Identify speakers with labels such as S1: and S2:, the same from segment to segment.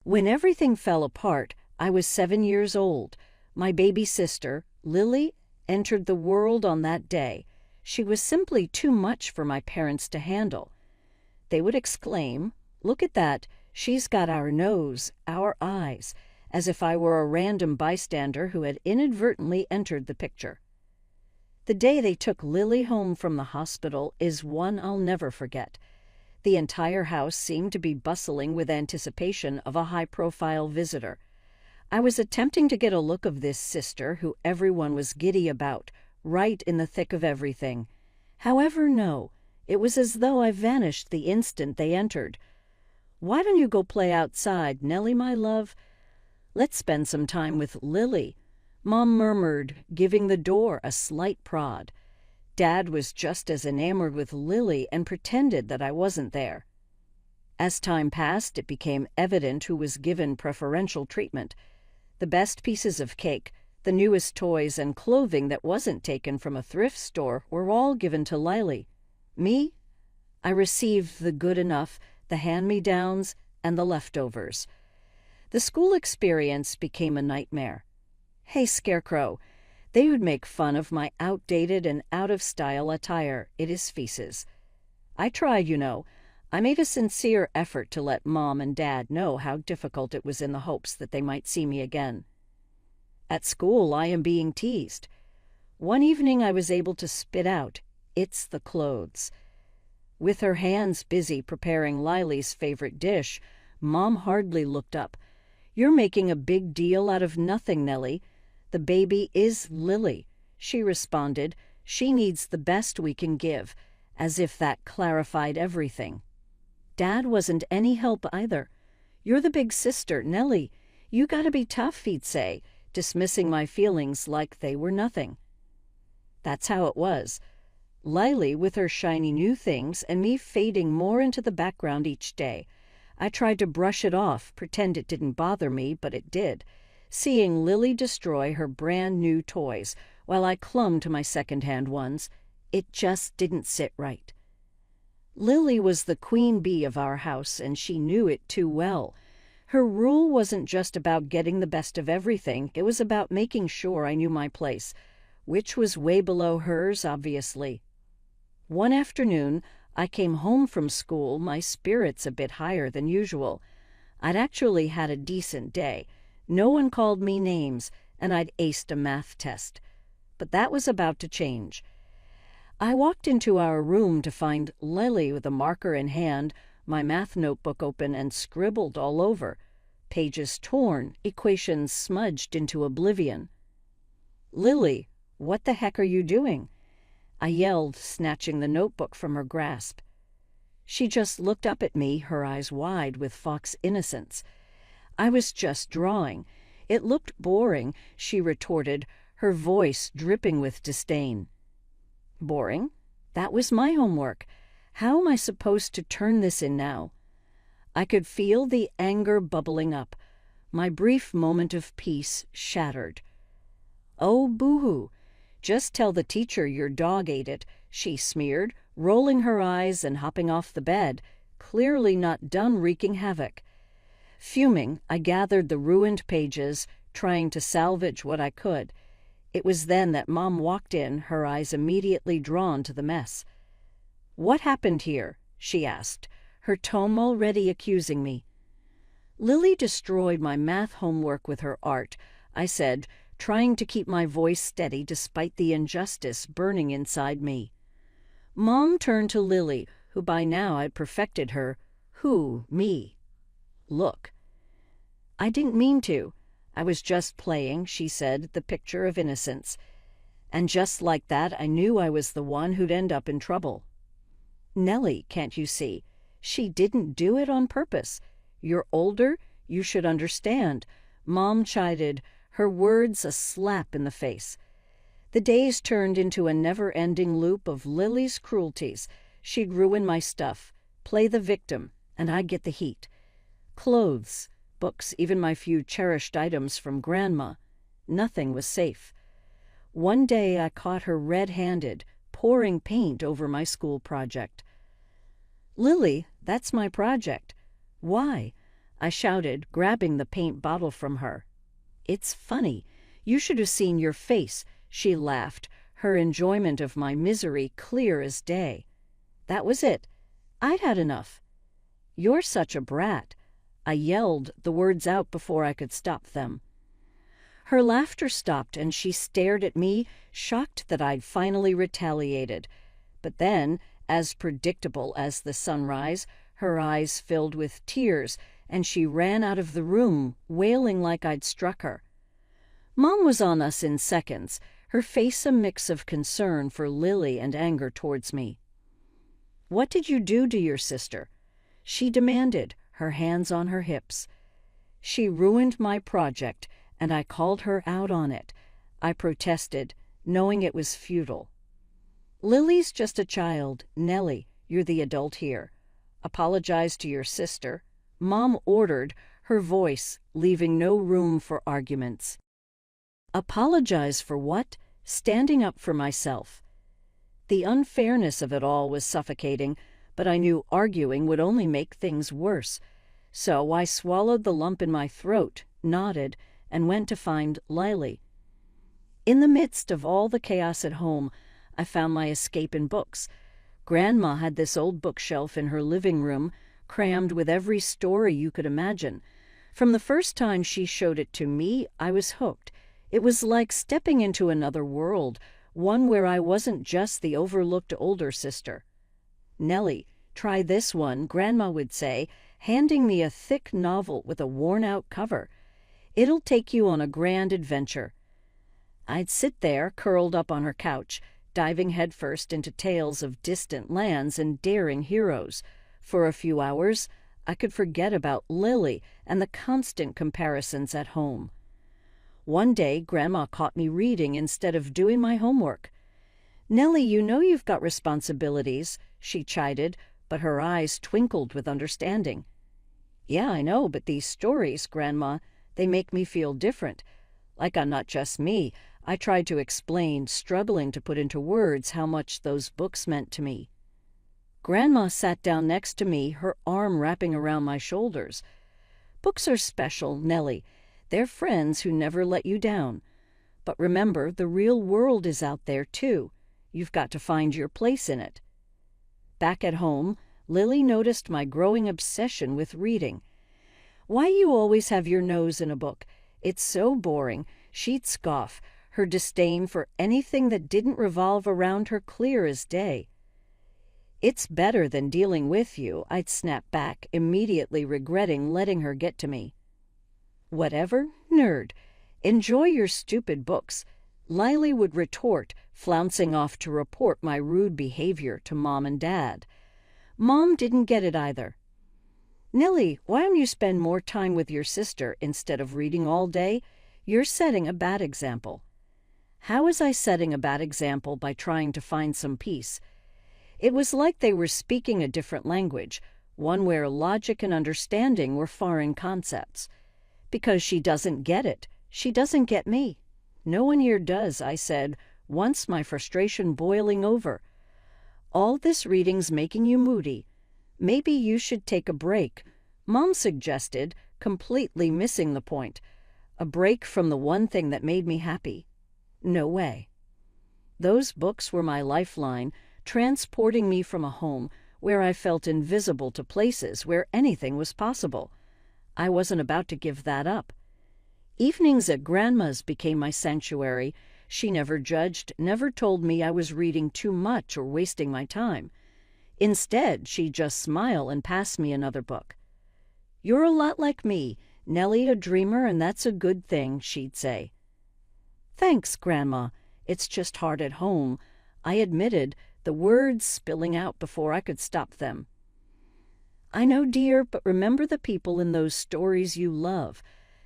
S1: When everything fell apart, I was 7 years old. My baby sister, Lily, entered the world on that day. She was simply too much for my parents to handle. They would exclaim, "Look at that, she's got our nose, our eyes," as if I were a random bystander who had inadvertently entered the picture. The day they took Lily home from the hospital is one I'll never forget. The entire house seemed to be bustling with anticipation of a high-profile visitor. I was attempting to get a look of this sister who everyone was giddy about, right in the thick of everything. However, no, it was as though I vanished the instant they entered. "Why don't you go play outside, Nellie, my love? Let's spend some time with Lily," Mom murmured, giving the door a slight prod. Dad was just as enamored with Lily and pretended that I wasn't there. As time passed, it became evident who was given preferential treatment. The best pieces of cake, the newest toys, and clothing that wasn't taken from a thrift store were all given to Lily. Me? I received the good enough, the hand-me-downs, and the leftovers. The school experience became a nightmare. "Hey, Scarecrow," they would make fun of my outdated and out-of-style attire. It is feces. I tried, you know. I made a sincere effort to let Mom and Dad know how difficult it was in the hopes that they might see me again. At school, I am being teased. One evening I was able to spit out, "It's the clothes." With her hands busy preparing Lily's favorite dish, Mom hardly looked up. "You're making a big deal out of nothing, Nellie. The baby is Lily," she responded. "She needs the best we can give," as if that clarified everything. Dad wasn't any help either. "You're the big sister, Nellie. You gotta be tough," he'd say, dismissing my feelings like they were nothing. That's how it was. Lily with her shiny new things and me fading more into the background each day. I tried to brush it off, pretend it didn't bother me, but it did. Seeing Lily destroy her brand new toys while I clung to my second-hand ones, it just didn't sit right. Lily was the queen bee of our house, and she knew it too well. Her rule wasn't just about getting the best of everything, it was about making sure I knew my place, which was way below hers, obviously. One afternoon, I came home from school, my spirits a bit higher than usual. I'd actually had a decent day. No one called me names, and I'd aced a math test. But that was about to change. I walked into our room to find Lily with a marker in hand, my math notebook open and scribbled all over. Pages torn, equations smudged into oblivion. "Lily, what the heck are you doing?" I yelled, snatching the notebook from her grasp. She just looked up at me, her eyes wide with fox innocence. "I was just drawing. It looked boring," she retorted, her voice dripping with disdain. Boring? That was my homework. How am I supposed to turn this in now? I could feel the anger bubbling up. My brief moment of peace shattered. "Oh, boo-hoo. Just tell the teacher your dog ate it," she smeared, rolling her eyes and hopping off the bed, clearly not done wreaking havoc. Fuming, I gathered the ruined pages, trying to salvage what I could. It was then that Mom walked in, her eyes immediately drawn to the mess. "What happened here?" she asked, her tone already accusing me. "Lily destroyed my math homework with her art," I said, trying to keep my voice steady despite the injustice burning inside me. Mom turned to Lily, who by now had perfected her, "Who, me?" "Look." "I didn't mean to. I was just playing," she said, the picture of innocence. And just like that, I knew I was the one who'd end up in trouble. "Nellie, can't you see? She didn't do it on purpose. You're older, you should understand," Mom chided, her words a slap in the face. The days turned into a never-ending loop of Lily's cruelties. She'd ruin my stuff, play the victim, and I'd get the heat. Clothes, books, even my few cherished items from Grandma. Nothing was safe. One day I caught her red-handed, pouring paint over my school project. "Lily, that's my project." "Why?" I shouted, grabbing the paint bottle from her. "It's funny. You should have seen your face," she laughed, her enjoyment of my misery clear as day. That was it. I'd had enough. "You're such a brat." I yelled the words out before I could stop them. Her laughter stopped and she stared at me, shocked that I'd finally retaliated. But then, as predictable as the sunrise, her eyes filled with tears and she ran out of the room, wailing like I'd struck her. Mom was on us in seconds, her face a mix of concern for Lily and anger towards me. "What did you do to your sister?" she demanded, her hands on her hips. "She ruined my project, and I called her out on it," I protested, knowing it was futile. "Lily's just a child. Nellie, you're the adult here. Apologize to your sister," Mom ordered, her voice leaving no room for arguments. Apologize for what? Standing up for myself. The unfairness of it all was suffocating, but I knew arguing would only make things worse. So I swallowed the lump in my throat, nodded, and went to find Lily. In the midst of all the chaos at home, I found my escape in books. Grandma had this old bookshelf in her living room, crammed with every story you could imagine. From the first time she showed it to me, I was hooked. It was like stepping into another world, one where I wasn't just the overlooked older sister. "Nellie, try this one," Grandma would say, handing me a thick novel with a worn-out cover. "It'll take you on a grand adventure." I'd sit there, curled up on her couch, diving headfirst into tales of distant lands and daring heroes. For a few hours, I could forget about Lily and the constant comparisons at home. One day, Grandma caught me reading instead of doing my homework. "Nellie, you know you've got responsibilities," she chided, but her eyes twinkled with understanding. "Yeah, I know, but these stories, Grandma, they make me feel different. Like I'm not just me," I tried to explain, struggling to put into words how much those books meant to me. Grandma sat down next to me, her arm wrapping around my shoulders. "Books are special, Nellie. They're friends who never let you down. But remember, the real world is out there, too. You've got to find your place in it." Back at home, Lily noticed my growing obsession with reading. "Why you always have your nose in a book? It's so boring," she'd scoff, her disdain for anything that didn't revolve around her clear as day. "It's better than dealing with you," I'd snap back, immediately regretting letting her get to me. "Whatever, nerd. Enjoy your stupid books," Lily would retort, flouncing off to report my rude behavior to Mom and Dad. Mom didn't get it either. "Nellie, why don't you spend more time with your sister instead of reading all day? You're setting a bad example." How was I setting a bad example by trying to find some peace? It was like they were speaking a different language, one where logic and understanding were foreign concepts. "Because she doesn't get it. She doesn't get me." "No one here does," I said, once my frustration boiling over. "All this reading's making you moody. Maybe you should take a break," Mom suggested, completely missing the point. A break from the one thing that made me happy. No way. Those books were my lifeline, transporting me from a home where I felt invisible to places where anything was possible. I wasn't about to give that up. Evenings at Grandma's became my sanctuary. She never judged, never told me I was reading too much or wasting my time. Instead, she'd just smile and pass me another book. "You're a lot like me, Nellie, a dreamer, and that's a good thing," she'd say. "Thanks, Grandma. It's just hard at home," I admitted, the words spilling out before I could stop them. "I know, dear, but remember the people in those stories you love.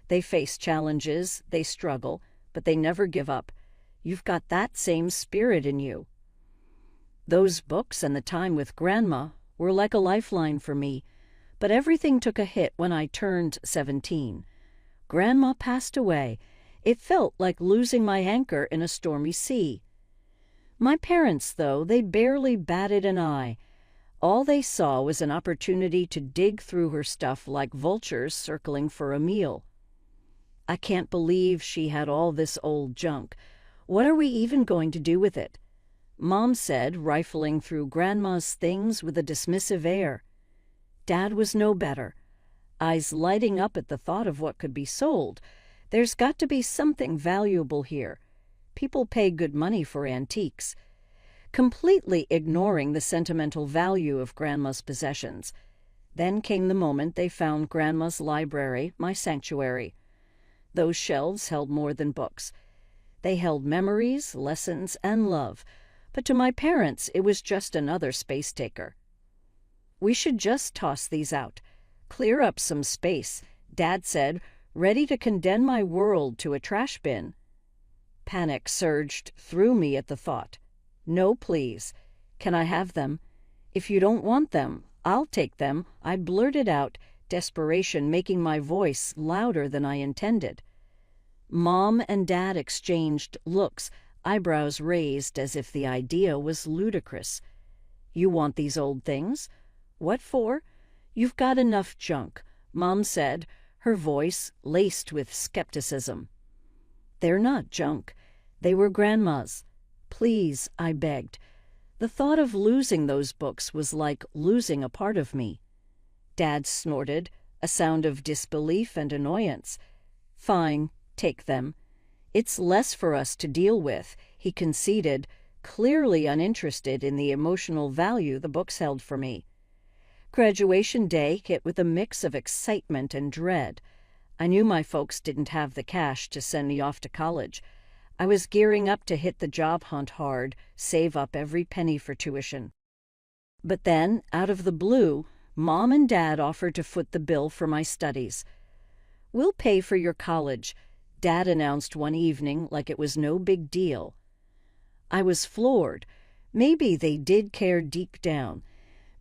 S1: They face challenges, they struggle, but they never give up. You've got that same spirit in you." Those books and the time with Grandma were like a lifeline for me, but everything took a hit when I turned 17. Grandma passed away. It felt like losing my anchor in a stormy sea. My parents, though, they barely batted an eye. All they saw was an opportunity to dig through her stuff like vultures circling for a meal. I can't believe she had all this old junk. What are we even going to do with it? Mom said, rifling through Grandma's things with a dismissive air. Dad was no better, eyes lighting up at the thought of what could be sold. There's got to be something valuable here. People pay good money for antiques. Completely ignoring the sentimental value of Grandma's possessions. Then came the moment they found Grandma's library, my sanctuary. Those shelves held more than books. They held memories, lessons, and love, but to my parents it was just another space taker. We should just toss these out. Clear up some space, Dad said, ready to condemn my world to a trash bin. Panic surged through me at the thought. No, please. Can I have them? If you don't want them, I'll take them, I blurted out, desperation making my voice louder than I intended. Mom and Dad exchanged looks, eyebrows raised as if the idea was ludicrous. You want these old things? What for? You've got enough junk, Mom said, her voice laced with skepticism. They're not junk. They were Grandma's. Please, I begged. The thought of losing those books was like losing a part of me. Dad snorted, a sound of disbelief and annoyance. Fine, take them. It's less for us to deal with, he conceded, clearly uninterested in the emotional value the books held for me. Graduation day hit with a mix of excitement and dread. I knew my folks didn't have the cash to send me off to college. I was gearing up to hit the job hunt hard, save up every penny for tuition. But then, out of the blue, Mom and Dad offered to foot the bill for my studies. We'll pay for your college, Dad announced one evening like it was no big deal. I was floored. Maybe they did care deep down.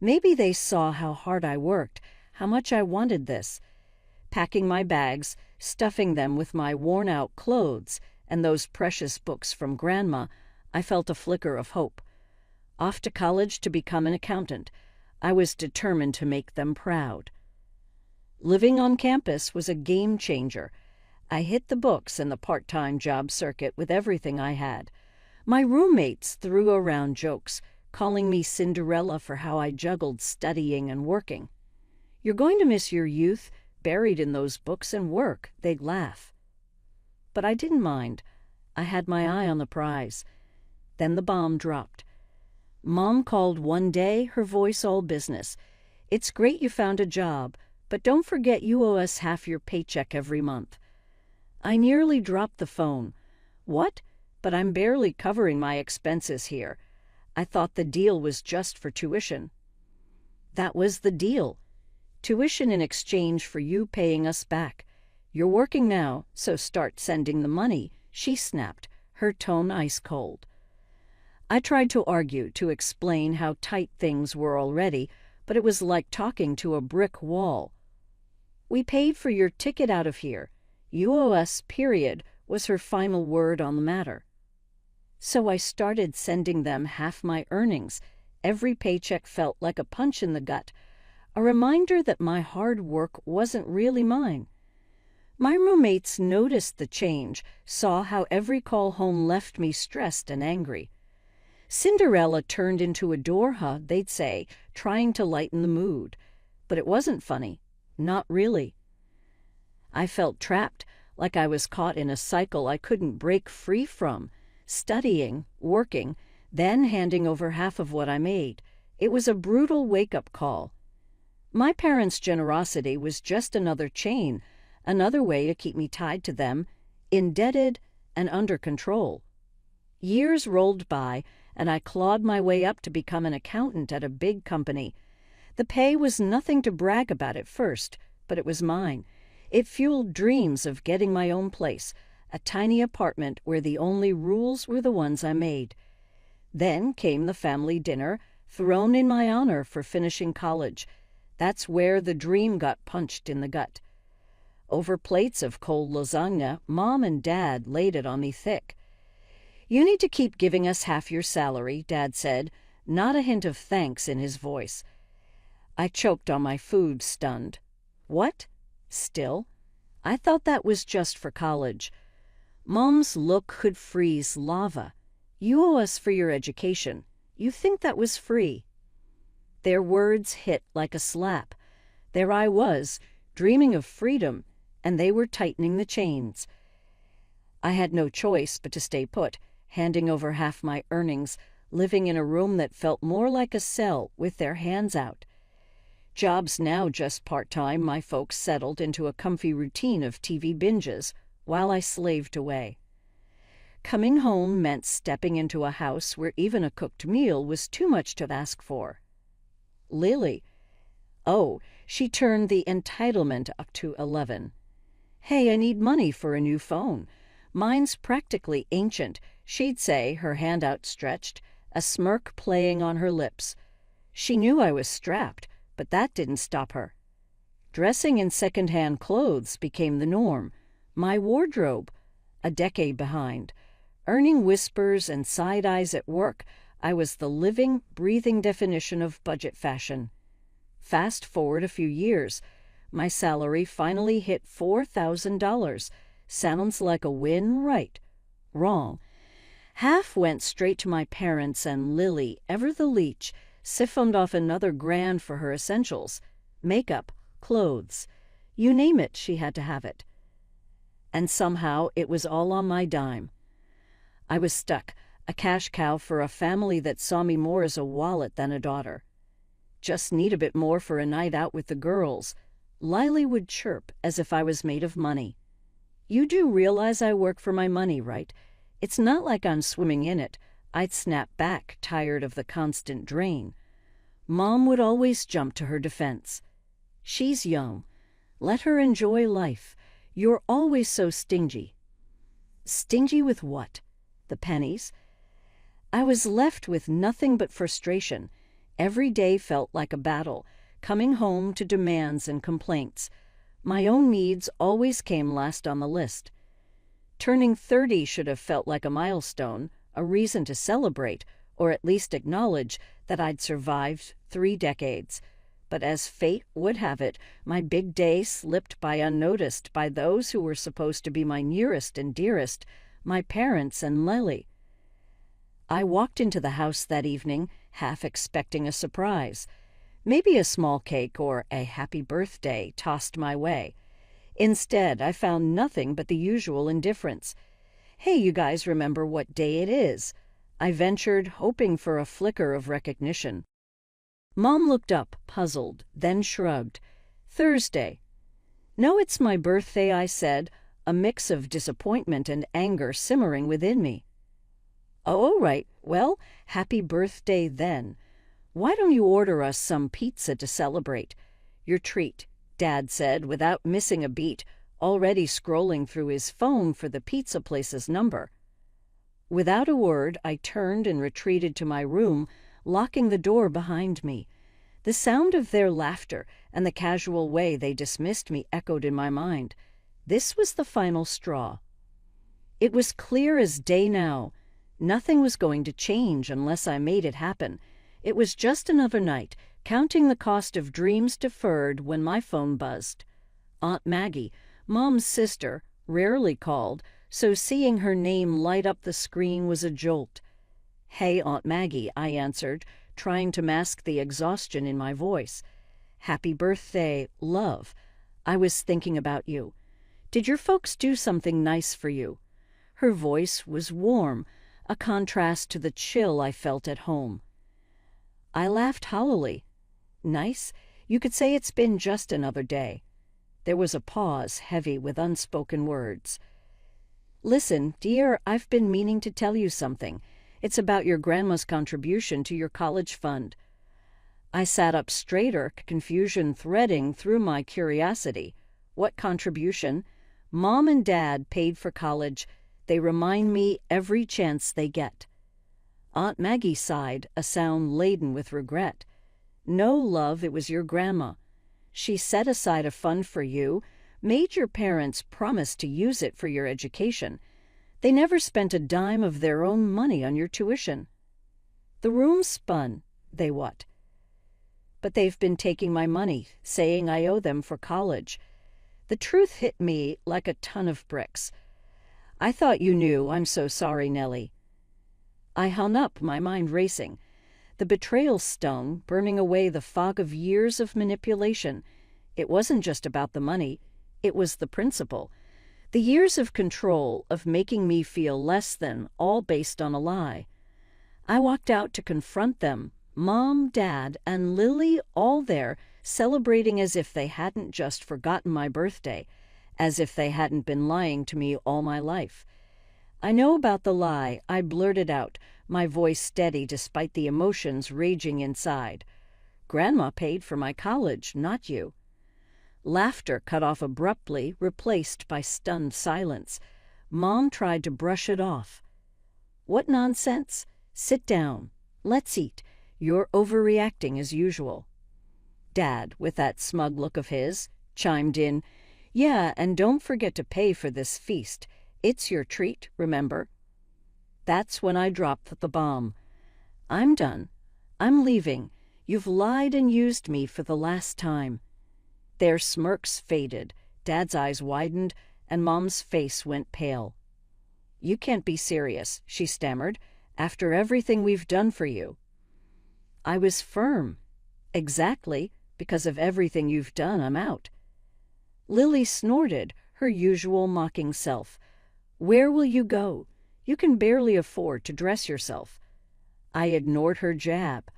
S1: Maybe they saw how hard I worked, how much I wanted this. Packing my bags, stuffing them with my worn-out clothes, and those precious books from Grandma, I felt a flicker of hope. Off to college to become an accountant, I was determined to make them proud. Living on campus was a game changer. I hit the books and the part-time job circuit with everything I had. My roommates threw around jokes, calling me Cinderella for how I juggled studying and working. You're going to miss your youth, buried in those books and work, they'd laugh. But I didn't mind. I had my eye on the prize. Then the bomb dropped. Mom called one day, her voice all business. It's great you found a job, but don't forget you owe us half your paycheck every month. I nearly dropped the phone. What? But I'm barely covering my expenses here. I thought the deal was just for tuition. That was the deal. Tuition in exchange for you paying us back. You're working now, so start sending the money, she snapped, her tone ice cold. I tried to argue, to explain how tight things were already, but it was like talking to a brick wall. We paid for your ticket out of here. You owe us, period, was her final word on the matter. So I started sending them half my earnings. Every paycheck felt like a punch in the gut, a reminder that my hard work wasn't really mine. My roommates noticed the change, saw how every call home left me stressed and angry. Cinderella turned into a Dorha, they'd say, trying to lighten the mood. But it wasn't funny. Not really. I felt trapped, like I was caught in a cycle I couldn't break free from. Studying, working, then handing over half of what I made. It was a brutal wake-up call. My parents' generosity was just another chain, another way to keep me tied to them, indebted and under control. Years rolled by, and I clawed my way up to become an accountant at a big company. The pay was nothing to brag about at first, but it was mine. It fueled dreams of getting my own place, a tiny apartment where the only rules were the ones I made. Then came the family dinner, thrown in my honor for finishing college. That's where the dream got punched in the gut. Over plates of cold lasagna, Mom and Dad laid it on me thick. You need to keep giving us half your salary, Dad said, not a hint of thanks in his voice. I choked on my food, stunned. What? Still? I thought that was just for college. Mom's look could freeze lava. You owe us for your education. You think that was free? Their words hit like a slap. There I was, dreaming of freedom, and they were tightening the chains. I had no choice but to stay put, handing over half my earnings, living in a room that felt more like a cell with their hands out. Jobs now just part-time, my folks settled into a comfy routine of TV binges while I slaved away. Coming home meant stepping into a house where even a cooked meal was too much to ask for. Lily. Oh, she turned the entitlement up to 11. Hey, I need money for a new phone. Mine's practically ancient, she'd say, her hand outstretched, a smirk playing on her lips. She knew I was strapped, but that didn't stop her. Dressing in second-hand clothes became the norm. My wardrobe, a decade behind. Earning whispers and side eyes at work, I was the living, breathing definition of budget fashion. Fast forward a few years, my salary finally hit $4,000. Sounds like a win, right? Wrong. Half went straight to my parents, and Lily, ever the leech, siphoned off another $1,000 for her essentials. Makeup, clothes. You name it, she had to have it. And somehow it was all on my dime. I was stuck, a cash cow for a family that saw me more as a wallet than a daughter. Just need a bit more for a night out with the girls. Lily would chirp as if I was made of money. You do realize I work for my money, right? It's not like I'm swimming in it. I'd snap back, tired of the constant drain. Mom would always jump to her defense. She's young. Let her enjoy life. You're always so stingy. Stingy with what? The pennies? I was left with nothing but frustration. Every day felt like a battle, coming home to demands and complaints. My own needs always came last on the list. Turning 30 should have felt like a milestone, a reason to celebrate, or at least acknowledge that I'd survived 3 decades. But as fate would have it, my big day slipped by unnoticed by those who were supposed to be my nearest and dearest, my parents and Lily. I walked into the house that evening, half expecting a surprise. Maybe a small cake or a happy birthday tossed my way. Instead, I found nothing but the usual indifference. Hey, you guys remember what day it is? I ventured, hoping for a flicker of recognition. Mom looked up, puzzled, then shrugged. Thursday. No, it's my birthday, I said, a mix of disappointment and anger simmering within me. Oh, all right. Well, happy birthday then. Why don't you order us some pizza to celebrate? Your treat, Dad said without missing a beat, already scrolling through his phone for the pizza place's number. Without a word, I turned and retreated to my room, locking the door behind me. The sound of their laughter and the casual way they dismissed me echoed in my mind. This was the final straw. It was clear as day now. Nothing was going to change unless I made it happen. It was just another night, counting the cost of dreams deferred when my phone buzzed. Aunt Maggie, Mom's sister, rarely called, so seeing her name light up the screen was a jolt. Hey, Aunt Maggie, I answered, trying to mask the exhaustion in my voice. Happy birthday, love. I was thinking about you. Did your folks do something nice for you? Her voice was warm, a contrast to the chill I felt at home. I laughed hollowly. Nice? You could say it's been just another day. There was a pause, heavy with unspoken words. Listen, dear, I've been meaning to tell you something. It's about your grandma's contribution to your college fund. I sat up straighter, confusion threading through my curiosity. What contribution? Mom and Dad paid for college. They remind me every chance they get. Aunt Maggie sighed, a sound laden with regret. No, love, it was your grandma. She set aside a fund for you, made your parents promise to use it for your education. They never spent a dime of their own money on your tuition. The room spun. They what? But they've been taking my money, saying I owe them for college. The truth hit me like a ton of bricks. I thought you knew. I'm so sorry, Nellie. I hung up, my mind racing. The betrayal stung, burning away the fog of years of manipulation. It wasn't just about the money. It was the principle. The years of control, of making me feel less than, all based on a lie. I walked out to confront them, Mom, Dad, and Lily all there, celebrating as if they hadn't just forgotten my birthday, as if they hadn't been lying to me all my life. I know about the lie, I blurted out, my voice steady despite the emotions raging inside. Grandma paid for my college, not you. Laughter cut off abruptly, replaced by stunned silence. Mom tried to brush it off. What nonsense? Sit down. Let's eat. You're overreacting as usual. Dad, with that smug look of his, chimed in, Yeah, and don't forget to pay for this feast. It's your treat, remember? That's when I dropped the bomb. I'm done. I'm leaving. You've lied and used me for the last time. Their smirks faded, Dad's eyes widened, and Mom's face went pale. You can't be serious, she stammered, after everything we've done for you. I was firm. Exactly, because of everything you've done, I'm out. Lily snorted, her usual mocking self. Where will you go? You can barely afford to dress yourself. I ignored her jab.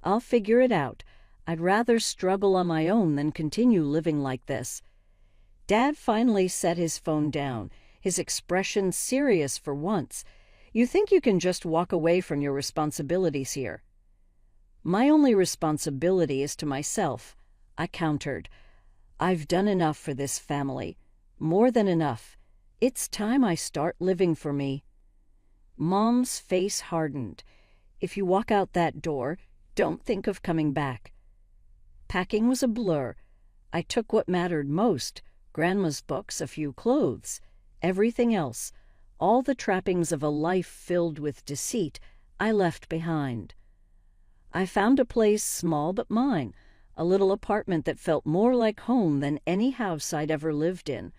S1: I'll figure it out. I'd rather struggle on my own than continue living like this. Dad finally set his phone down, his expression serious for once. You think you can just walk away from your responsibilities here? My only responsibility is to myself, I countered. I've done enough for this family. More than enough. It's time I start living for me. Mom's face hardened. If you walk out that door, don't think of coming back. Packing was a blur. I took what mattered most, Grandma's books, a few clothes. Everything else, all the trappings of a life filled with deceit, I left behind. I found a place small but mine, a little apartment that felt more like home than any house I'd ever lived in.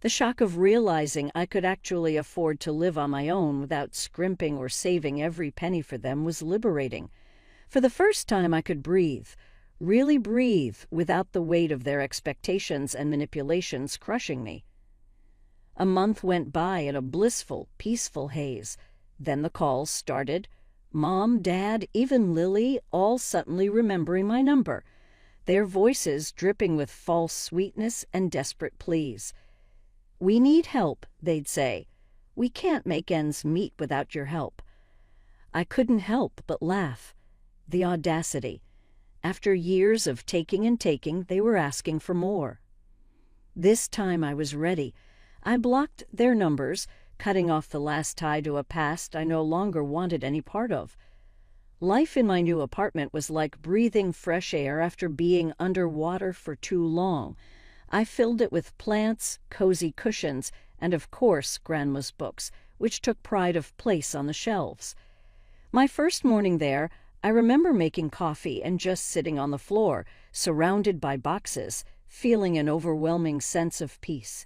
S1: The shock of realizing I could actually afford to live on my own without scrimping or saving every penny for them was liberating. For the first time I could breathe, really breathe, without the weight of their expectations and manipulations crushing me. A month went by in a blissful, peaceful haze. Then the calls started. Mom, Dad, even Lily, all suddenly remembering my number, their voices dripping with false sweetness and desperate pleas. We need help, they'd say. We can't make ends meet without your help. I couldn't help but laugh. The audacity. After years of taking and taking, they were asking for more. This time I was ready. I blocked their numbers, cutting off the last tie to a past I no longer wanted any part of. Life in my new apartment was like breathing fresh air after being underwater for too long. I filled it with plants, cozy cushions, and of course Grandma's books, which took pride of place on the shelves. My first morning there, I remember making coffee and just sitting on the floor, surrounded by boxes, feeling an overwhelming sense of peace.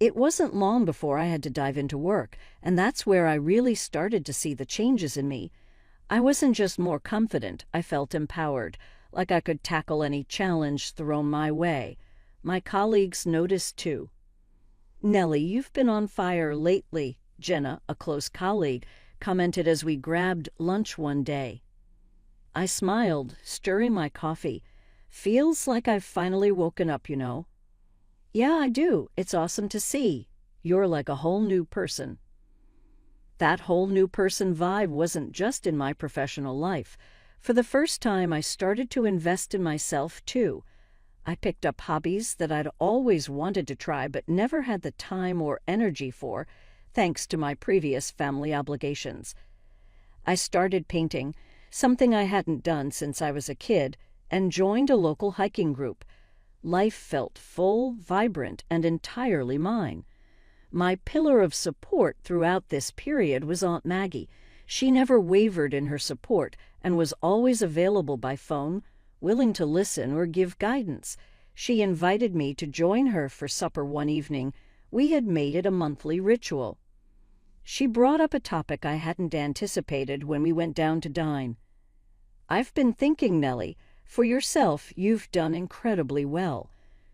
S1: It wasn't long before I had to dive into work, and that's where I really started to see the changes in me. I wasn't just more confident, I felt empowered, like I could tackle any challenge thrown my way. My colleagues noticed too. Nellie, you've been on fire lately, Jenna, a close colleague, commented as we grabbed lunch one day. I smiled, stirring my coffee. Feels like I've finally woken up, you know. Yeah, I do. It's awesome to see. You're like a whole new person. That whole new person vibe wasn't just in my professional life. For the first time, I started to invest in myself, too. I picked up hobbies that I'd always wanted to try but never had the time or energy for, thanks to my previous family obligations. I started painting, something I hadn't done since I was a kid, and joined a local hiking group. Life felt full, vibrant, and entirely mine. My pillar of support throughout this period was Aunt Maggie. She never wavered in her support and was always available by phone, willing to listen or give guidance. She invited me to join her for supper one evening. We had made it a monthly ritual. She brought up a topic I hadn't anticipated when we went down to dine. "I've been thinking, Nellie, for yourself, you've done incredibly well.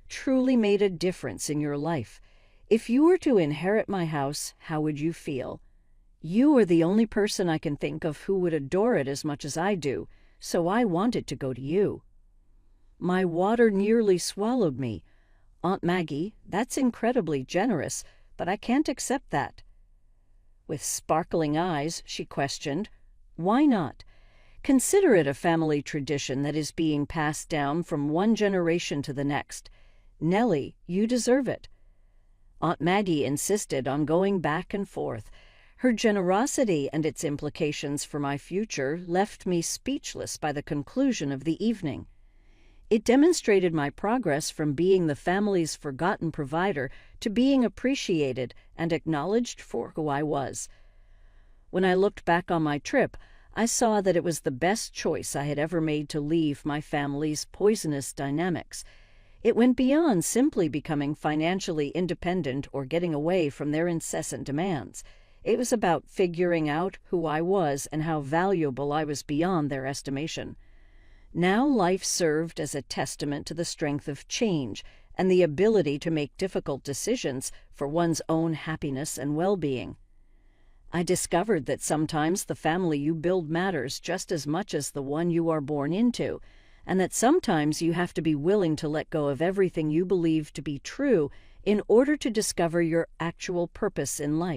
S1: Truly made a difference in your life. If you were to inherit my house, how would you feel? You are the only person I can think of who would adore it as much as I do, so I wanted to go to you." My water nearly swallowed me. "Aunt Maggie, that's incredibly generous, but I can't accept that." With sparkling eyes, she questioned, "Why not? Consider it a family tradition that is being passed down from one generation to the next. Nellie, you deserve it." Aunt Maggie insisted on going back and forth. Her generosity and its implications for my future left me speechless by the conclusion of the evening. It demonstrated my progress from being the family's forgotten provider to being appreciated and acknowledged for who I was. When I looked back on my trip, I saw that it was the best choice I had ever made to leave my family's poisonous dynamics. It went beyond simply becoming financially independent or getting away from their incessant demands. It was about figuring out who I was and how valuable I was beyond their estimation. Now life served as a testament to the strength of change and the ability to make difficult decisions for one's own happiness and well-being. I discovered that sometimes the family you build matters just as much as the one you are born into, and that sometimes you have to be willing to let go of everything you believe to be true in order to discover your actual purpose in life.